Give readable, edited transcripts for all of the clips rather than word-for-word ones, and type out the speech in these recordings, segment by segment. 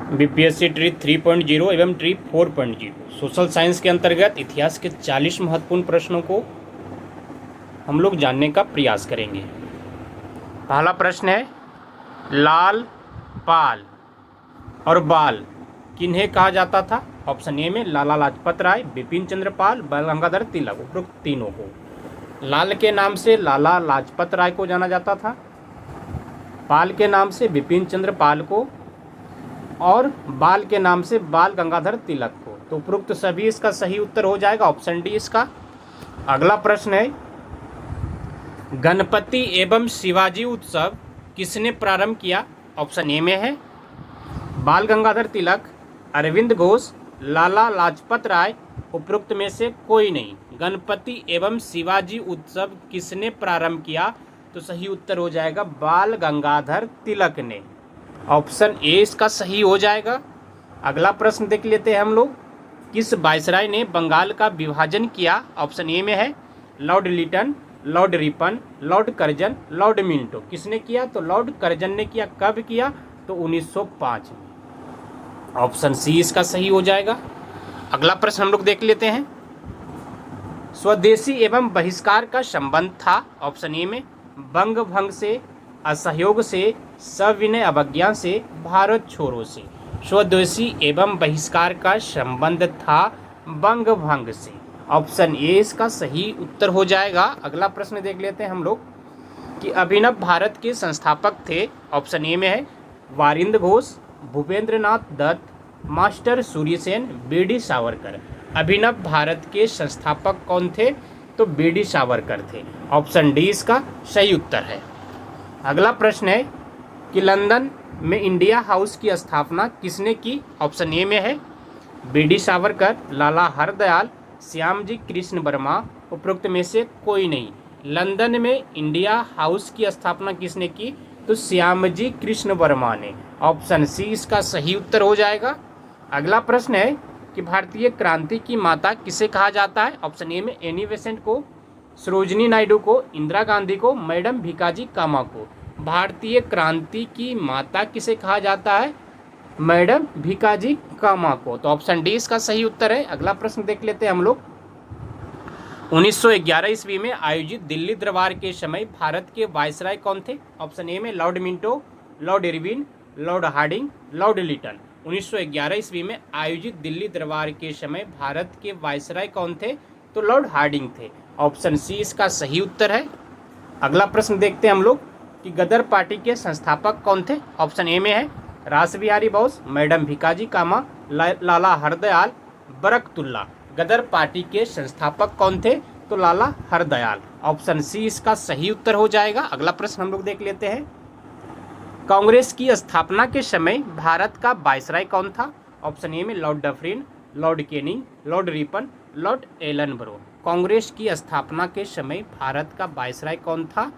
BPSC tree 3.0 एवं tree 4.0 social science के अंतर्गत इतिहास के 40 महत्वपूर्ण प्रश्नों को हम लोग जानने का प्रयास करेंगे। पहला प्रश्न है, लाल, पाल और बाल किन्हें कहा जाता था? ऑप्शन ए में लाला लाजपत राय, बिपिन चंद्र पाल, बाल गंगाधर तिलक, उपरोक्त तीनों को। लाल के नाम से लाला लाजपत राय को जाना जाता था, पाल के नाम से बिपिन चंद्र पाल को और बाल के नाम से बाल गंगाधर तिलक को। तो उपरोक्त सभी इसका सही उत्तर हो जाएगा ऑप्शन डी इसका। अगला प्रश्न है, गणपति एवं शिवाजी उत्सव किसने प्रारंभ किया? ऑप्शन ए में है बाल गंगाधर तिलक, अरविंद घोष, लाला लाजपत राय, उपरोक्त में से कोई नहीं। गणपति एवं शिवाजी उत्सव किसने प्रारंभ किया? तो सही उत्तर हो जाएगा बाल गंगाधर तिलक ने। ऑप्शन ए इसका सही हो जाएगा। अगला प्रश्न देख लेते हैं हम लोग, किस वायसराय ने बंगाल का विभाजन किया? ऑप्शन ए में है Lord Lytton, Lord Ripon, Lord Curzon, Lord Minto. किसने किया? तो लॉर्ड कर्जन ने किया। कब किया? तो 1905 में। ऑप्शन सी इसका सही हो जाएगा। अगला प्रश्न हम लोग देख लेते हैं, स्वदेशी एवं बहिष्कार का संबंध था? ऑप्शन ए में बंग भंग से, असहयोग से, सविनय अवज्ञा से, भारत छोड़ो से। स्वदेशी एवं बहिष्कार का संबंध था बंग भंग से। ऑप्शन ए इसका सही उत्तर हो जाएगा। अगला प्रश्न देख लेते हैं हम लोग कि अभिनव भारत के संस्थापक थे? ऑप्शन ए में है वारिंद घोष, भूपेंद्र नाथ दत्त, मास्टर सूर्यसेन, बीडी सावरकर। अभिनव भारत के संस्थापक कौन थे? तो बीडी सावरकर थे। ऑप्शन डी इसका सही उत्तर है। अगला प्रश्न है कि लंदन में इंडिया हाउस की स्थापना किसने की? ऑप्शन ए में है बीडी सावरकर, लाला हरदयाल, श्यामजी कृष्ण वर्मा, उपरोक्त में से कोई नहीं। लंदन में इंडिया हाउस की स्थापना किसने की? तो श्यामजी कृष्ण वर्मा ने। ऑप्शन सी इसका सही उत्तर हो जाएगा। अगला प्रश्न है कि भारतीय क्रांति की माता किसे कहा जाता है? ऑप्शन ए में एनी बेसेंट को, सरोजिनी नायडू को, इंदिरा गांधी को, मैडम भिकाजी कामा को। भारतीय क्रांति की माता किसे कहा जाता है? मैडम भिकाजी कामा को। तो ऑप्शन डी इसका सही उत्तर है। अगला प्रश्न देख लेते हैं हम लोग, 1911 ईस्वी में आयोजित दिल्ली दरबार के समय भारत के वायसराय कौन थे? ऑप्शन ए में Lord Minto, Lord Irwin, Lord Hardinge, Lord Lytton. 1911 ईस्वी में आयोजित दिल्ली दरबार के समय भारत के वायसराय कौन थे? तो लॉर्ड हार्डिंग थे। ऑप्शन सी इसका सही उत्तर है। अगला प्रश्न देखते हैं हम लोग कि गदर पार्टी के संस्थापक कौन थे? ऑप्शन ए में है रास बिहारी बोस, मैडम भिकाजी कामा, लाला हरदयाल, बरकतुल्ला। गदर पार्टी के संस्थापक कौन थे? तो लाला हरदयाल। ऑप्शन सी इसका सही उत्तर हो जाएगा। अगला प्रश्न हम लोग देख लेते हैं, कांग्रेस की स्थापना के समय भारत का वायसराय कौन था? ऑप्शन ए में Lord Dufferin, Lord Canning, Lord Ripon, Lord Ellenborough. Congress की स्थापना के समय भारत का वायसराय कौन था?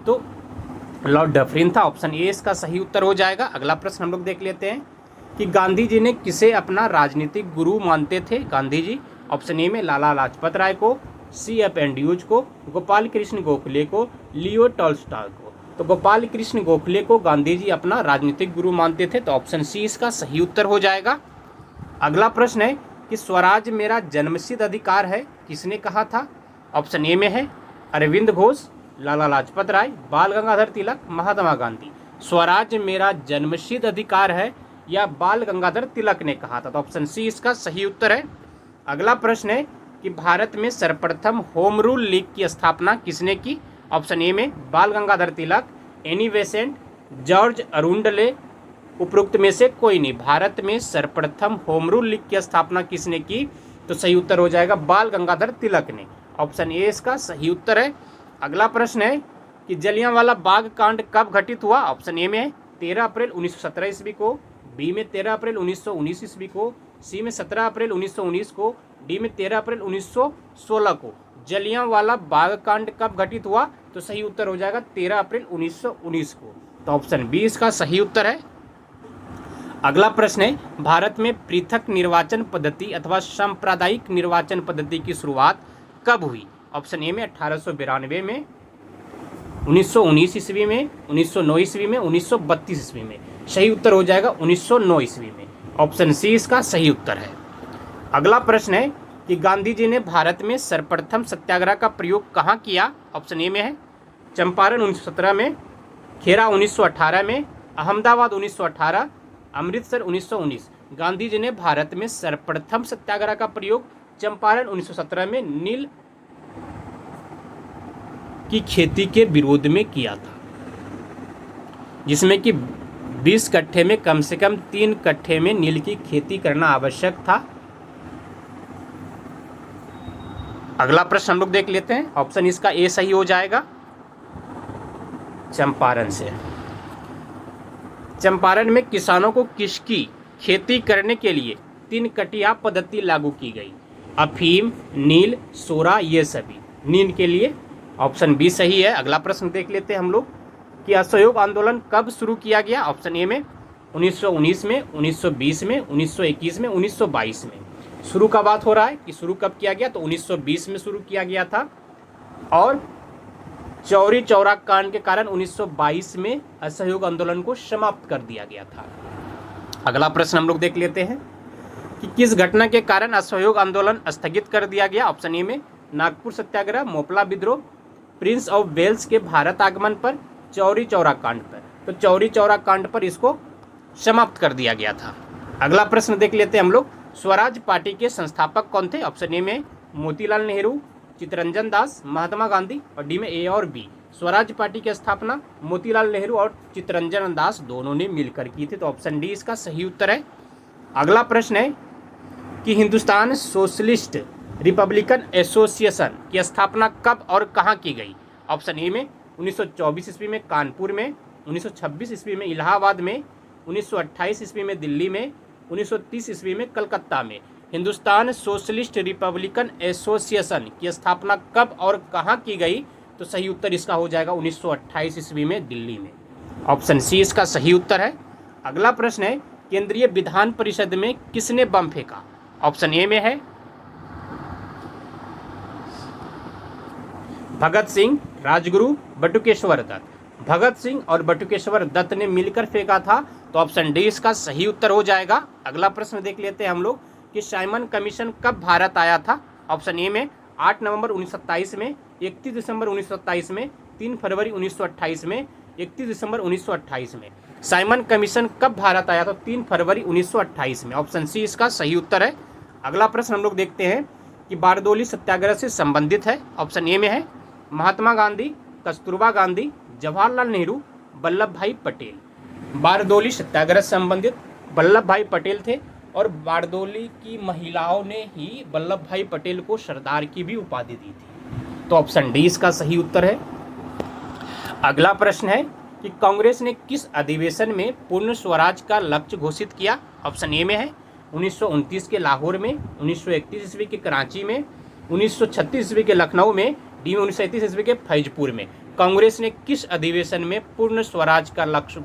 तो लॉर्ड डफरिन था। ऑप्शन ए इसका सही उत्तर हो जाएगा। अगला प्रश्न हम लोग देख लेते हैं कि गांधी जी ने किसे अपना राजनीतिक गुरु मानते थे? गांधी जी ऑप्शन ए में लाला लाजपत राय को, C.F. एंड्रूज को, गोपाल कृष्ण गोखले को, लियो टॉल्स्टॉय को। तो गोपाल कृष्ण गोखले को गांधी जी अपना राजनीतिक गुरु मानते थे। तो ऑप्शन सी इसका सही उत्तर हो जाएगा। अगला प्रश्न है कि स्वराज मेरा जन्मसिद्ध अधिकार है किसने कहा था? ऑप्शन ए में है अरविंद घोष, लाला लाजपत राय, बाल गंगाधर तिलक, महात्मा गांधी। स्वराज मेरा जन्मसिद्ध अधिकार है या बाल गंगाधर तिलक ने कहा था। तो ऑप्शन सी इसका सही उत्तर है। अगला प्रश्न है कि भारत में सर्वप्रथम होम रूल लीग की स्थापना किसने की? ऑप्शन ए में बाल Gangadhar Tilak, Annie Besant, George अरुंडले, उपरोक्त में से कोई नहीं। भारत में सर्वप्रथम होम रूल लीग की स्थापना किसने की? तो सही उत्तर हो जाएगा बाल गंगाधर तिलक ने। ऑप्शन ए इसका सही उत्तर है। अगला प्रश्न है कि जलियांवाला बाग कांड कब घटित हुआ? ऑप्शन ए में 13 अप्रैल 1917 ईस्वी को, बी में 13 अप्रैल 1919 ईस्वी को, सी में 17 अप्रैल 1919 को, डी में 13 अप्रैल 1916 को। जलियांवाला बाग कांड कब घटित हुआ? तो सही उत्तर हो जाएगा 13 अप्रैल 1919 को। तो ऑप्शन बी इसका सही उत्तर है। अगला प्रश्न है, भारत में पृथक निर्वाचन पद्धति अथवा सांप्रदायिक निर्वाचन पद्धति की शुरुआत कब हुई? ऑप्शन ए में 1892 में, 1919 ईस्वी में, 1909 ईस्वी में, 1932 ईस्वी में। सही उत्तर हो जाएगा 1909 ईस्वी में। ऑप्शन सी इसका सही उत्तर है। अगला प्रश्न है कि गांधी जी ने भारत में सर्वप्रथम सत्याग्रह का प्रयोग कहाँ किया? ऑप्शन ए में है चंपारण 1917 में, खेरा 1918 में, अहमदाबाद 1918, अमृतसर 1919। गांधी जी ने भारत में सर्वप्रथम सत्याग्रह का प्रयोग चंपारण 1917 में नील की खेती के विरोध में किया था, जिसमें कि 20 कट्ठे में कम से कम 3 कट्ठे में नील की खेती करना आवश्यक था। अगला प्रश्न हम लोग देख लेते हैं। ऑप्शन इसका ए सही हो जाएगा, चंपारण से। चंपारण में किसानों को किसकी खेती करने के लिए 3 कटिया पद्धति लागू की गई? अफीम, नील, सोरा, ये सभी। नील के लिए ऑप्शन बी सही है। अगला प्रश्न देख लेते हैं हम लोग कि असहयोग आंदोलन कब शुरू किया गया? ऑप्शन ए में 1919 में, 1920 में, 1921 में, 1922 में। शुरू का बात हो रहा है कि शुरू कब किया गया, तो 1920 में शुरू किया गया था और चौरी चौरा कांड के कारण 1922 में असहयोग आंदोलन को समाप्त कर दिया गया था। अगला प्रश्न हम लोग देख लेते हैं कि किस घटना के कारण असहयोग आंदोलन स्थगित कर दिया गया? ऑप्शन ए में नागपुर सत्याग्रह, मोपला विद्रोह, प्रिंस ऑफ वेल्स के भारत आगमन पर, चौरी चौरा कांड पर। तो चौरी चौरा कांड पर इसको समाप्त कर दिया गया था। अगला प्रश्न देख लेते हैं हम लोग, स्वराज पार्टी के संस्थापक कौन थे? ऑप्शन ए में मोतीलाल नेहरू, चित्तरंजन दास, महात्मा गांधी, और डी में ए और बी। स्वराज पार्टी की स्थापना मोतीलाल नेहरू और चित्तरंजन दास दोनों ने मिलकर की थी, तो ऑप्शन डी इसका सही उत्तर है। अगला प्रश्न है कि हिंदुस्तान सोशलिस्ट रिपब्लिकन एसोसिएशन की स्थापना कब और कहाँ की गई? ऑप्शन ए में 1924 ईस्वी में कानपुर में, 1926 ईस्वी में इलाहाबाद में, 1928 ईस्वी में दिल्ली में, 1930 ईस्वी में कलकत्ता में। हिंदुस्तान सोशलिस्ट रिपब्लिकन एसोसिएशन की स्थापना कब और कहाँ की गई? तो सही उत्तर इसका हो जाएगा 1928 ईस्वी में दिल्ली में। ऑप्शन सी इसका सही उत्तर है। अगला प्रश्न है केंद्रीय विधान परिषद में किसने बम फेंका? ऑप्शन ए में है भगत सिंह, राजगुरु, बटुकेश्वर दत्त। भगत सिंह और बटुकेश्वर दत्त ने मिलकर फेंका था, तो ऑप्शन डी इसका सही उत्तर हो जाएगा। अगला प्रश्न देख लेते हैं हम लोग कि साइमन कमीशन कब भारत आया था? ऑप्शन ए में 8 नवंबर 1927 में, 31 दिसंबर 1927 में, 3 फरवरी 1928 में, 31 दिसंबर 1928 में। साइमन कमीशन कब भारत आया था? 3 फरवरी 1928 में। ऑप्शन सी इसका सही उत्तर है। अगला प्रश्न हम लोग देखते हैं कि बारदोली सत्याग्रह से संबंधित है। ऑप्शन ए में है महात्मा गांधी, कस्तूरबा गांधी, जवाहरलाल नेहरू, वल्लभ भाई पटेल। बारदोली सत्याग्रह से संबंधित वल्लभ भाई पटेल थे और बारदोली की महिलाओं ने ही वल्लभ भाई पटेल को सरदार की भी उपाधि दी थी, तो ऑप्शन डी इसका सही उत्तर है। अगला प्रश्न है कि कांग्रेस ने किस अधिवेशन में पूर्ण स्वराज का लक्ष्य घोषित किया? ऑप्शन ए में है 1929 के लाहौर में, 1931 ईस्वी के कराची में, 1936 ईस्वी के लखनऊ में, डी में 1937 ईस्वी के फैजपुर में। कांग्रेस ने किस अधिवेशन में पूर्ण स्वराज का लक्ष्य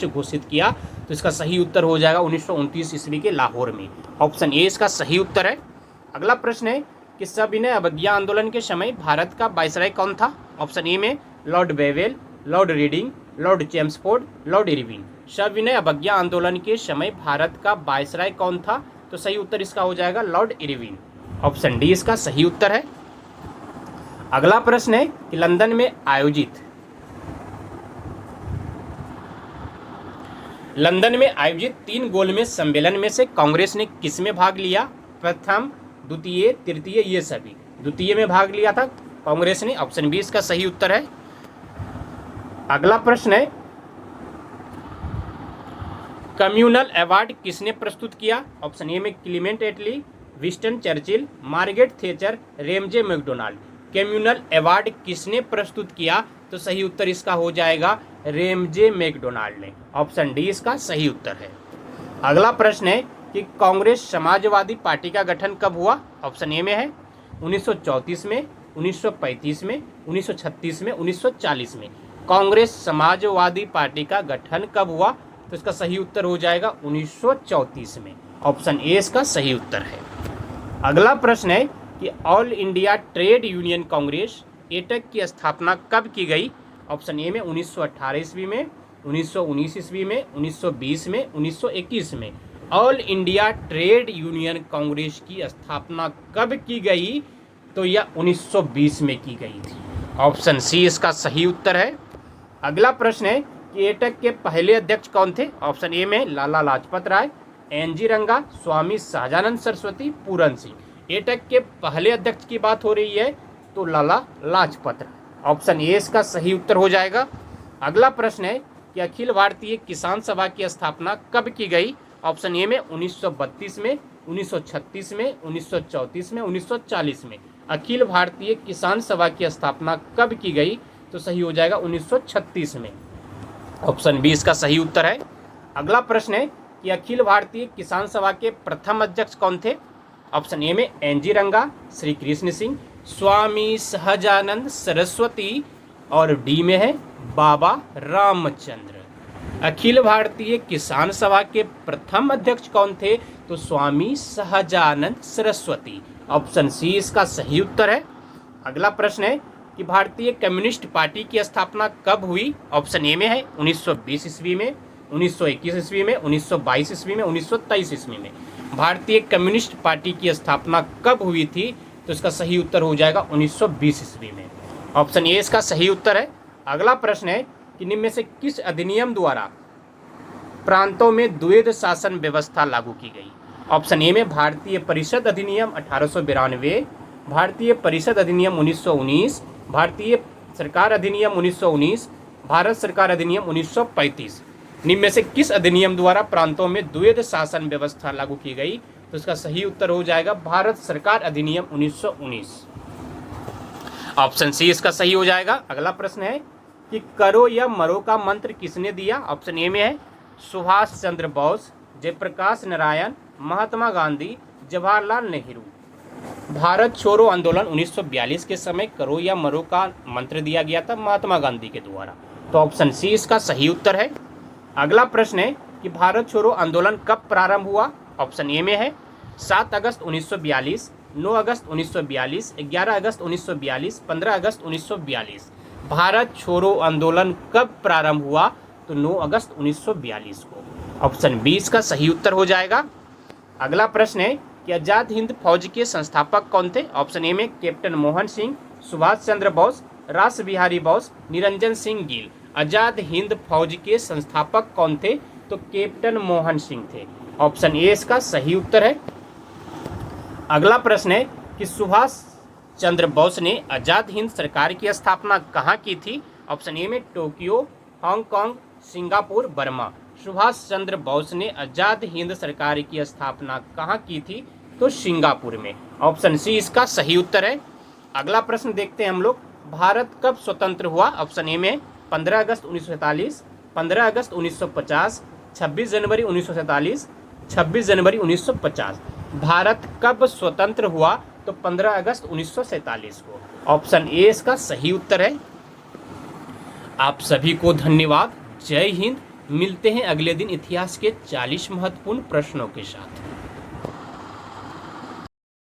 घोषित किया? तो इसका सही उत्तर हो जाएगा 1929 ईस्वी के लाहौर में। ऑप्शन ए इसका सही उत्तर है। अगला प्रश्न है कि सविनय अवज्ञा आंदोलन के समय भारत का वायसराय कौन था? ऑप्शन ए में Lord Wavell, Lord reading, Lord Chelmsford, Lord Irwin. सविनय अवज्ञा आंदोलन के समय भारत का वायसराय कौन था? तो सही उत्तर इसका हो जाएगा लॉर्ड इरविन। ऑप्शन डी इसका सही उत्तर है। अगला प्रश्न है कि लंदन में आयोजित 3 गोलमेज सम्मेलन में से कांग्रेस ने किस में भाग लिया? प्रथम, द्वितीय, तृतीय, ये सभी। द्वितीय में भाग लिया था कांग्रेस ने। ऑप्शन बी इसका सही उत्तर है। अगला प्रश्न है कम्युनल अवार्ड किसने प्रस्तुत किया? ऑप्शन ए में Clement Attlee, Winston Churchill, Margaret Thatcher, Ramsay MacDonald. Communal award किसने प्रस्तुत किया? तो सही उत्तर इसका हो जाएगा रेमजे मैकडोनाल्ड ने। ऑप्शन डी इसका सही उत्तर है। अगला प्रश्न है कि कांग्रेस समाजवादी पार्टी का गठन कब हुआ? ऑप्शन ए में है 1934 में, 1935 में, 1936 में, 1940 में। कांग्रेस समाजवादी पार्टी का गठन कब हुआ? तो इसका सही उत्तर हो जाएगा 1934 में। ऑप्शन ए इसका सही उत्तर है। अगला प्रश्न है कि all India trade union Congress AITUC की स्थापना कब की गई? ऑप्शन ए में 1918 ईस्वी में, 1919 ईस्वी में, 1920 में, 1921 में। All India trade union Congress की स्थापना कब की गई? तो यह 1920 में की गई थी। ऑप्शन सी इसका सही उत्तर है। अगला प्रश्न है कि एटक के पहले अध्यक्ष कौन थे? ऑप्शन ए में लाला लाजपत राय, एनजी रंगा, स्वामी सहजानंद सरस्वती, पूरन सिंह। एटक के पहले अध्यक्ष की बात हो रही है तो लाला लाजपत राय। ऑप्शन ए इसका सही उत्तर हो जाएगा। अगला प्रश्न है कि अखिल भारतीय किसान सभा की स्थापना कब की गई? ऑप्शन ए में 1932 में, 1936 में, 1934 में, 1940 में। अखिल भारतीय किसान सभा की स्थापना कब की गई? तो सही हो जाएगा 1936 में। ऑप्शन बी इसका सही उत्तर है। अगला प्रश्न है कि अखिल भारतीय किसान सभा के प्रथम अध्यक्ष कौन थे? ऑप्शन ए में एनजी रंगा, श्री कृष्ण सिंह, स्वामी सहजानंद सरस्वती, और डी में है बाबा रामचंद्र। अखिल भारतीय किसान सभा के प्रथम अध्यक्ष कौन थे? तो स्वामी सहजानंद सरस्वती। ऑप्शन सी इसका सही उत्तर है। अगला प्रश्न है कि भारतीय कम्युनिस्ट पार्टी की स्थापना कब हुई? ऑप्शन ए में है 1920 ईस्वी में, 1921 ईस्वी में, 1922 ईस्वी में, 1923 ईस्वी में। भारतीय कम्युनिस्ट पार्टी की स्थापना कब हुई थी? तो इसका सही उत्तर हो जाएगा 1920 ईस्वी में। ऑप्शन ए इसका सही उत्तर है। अगला प्रश्न है कि निम्न में से किस अधिनियम द्वारा प्रांतों में द्वैध शासन व्यवस्था लागू की गई? ऑप्शन ए में भारतीय परिषद अधिनियम 1892, भारतीय परिषद अधिनियम 1919, भारतीय सरकार अधिनियम 1919, भारत सरकार अधिनियम 1935। निम्न में से किस अधिनियम द्वारा प्रांतों में द्वैध शासन व्यवस्था लागू की गई? तो इसका सही उत्तर हो जाएगा भारत सरकार अधिनियम 1919। ऑप्शन सी इसका सही हो जाएगा। अगला प्रश्न है कि करो या मरो का मंत्र किसने दिया? ऑप्शन ए में है सुभाष चंद्र बोस, जयप्रकाश नारायण, महात्मा गांधी, जवाहरलाल नेहरू। भारत छोड़ो आंदोलन 1942 के समय करो या मरो का मंत्र दिया गया था महात्मा गांधी के द्वारा। तो ऑप्शन सी इसका सही उत्तर है। अगला प्रश्न है कि भारत छोड़ो आंदोलन कब प्रारंभ हुआ? ऑप्शन ए में है 7 अगस्त 1942, 9 अगस्त 1942, 11 अगस्त 1942, 15 अगस्त 1942। भारत छोड़ो आंदोलन कब प्रारंभ हुआ? तो 9 अगस्त 1942 को। ऑप्शन बी इसका सही उत्तर हो जाएगा। अगला प्रश्न है कि आजाद हिंद फौज के संस्थापक कौन थे? ऑप्शन ए में कैप्टन मोहन सिंह, सुभाष चंद्र बोस, रास बिहारी बोस, निरंजन सिंह गिल। आजाद हिंद फौज के संस्थापक कौन थे? तो कैप्टन मोहन सिंह थे। ऑप्शन ए इसका सही उत्तर है। अगला प्रश्न है कि सुभाष चंद्र बोस ने आजाद हिंद सरकार की स्थापना कहाँ की थी? ऑप्शन ए में Tokyo, Hong Kong, Singapore, Burma. Subhash Chandra Bose ने आजाद हिंद सरकार की स्थापना कहाँ की थी? तो सिंगापुर में। ऑप्शन सी इसका सही उत्तर है। अगला प्रश्न देखते हैं हम लोग, भारत कब स्वतंत्र हुआ? ऑप्शन ए में 15 अगस्त 1947, 15 अगस्त 1950, 26 जनवरी 1947, 26 जनवरी 1950। भारत कब स्वतंत्र हुआ? तो 15 अगस्त 1947 को। ऑप्शन ए इसका सही उत्तर है। आप सभी को धन्यवाद। जय हिंद। मिलते हैं अगले दिन इतिहास के 40 महत्वपूर्ण प्रश्नों के साथ।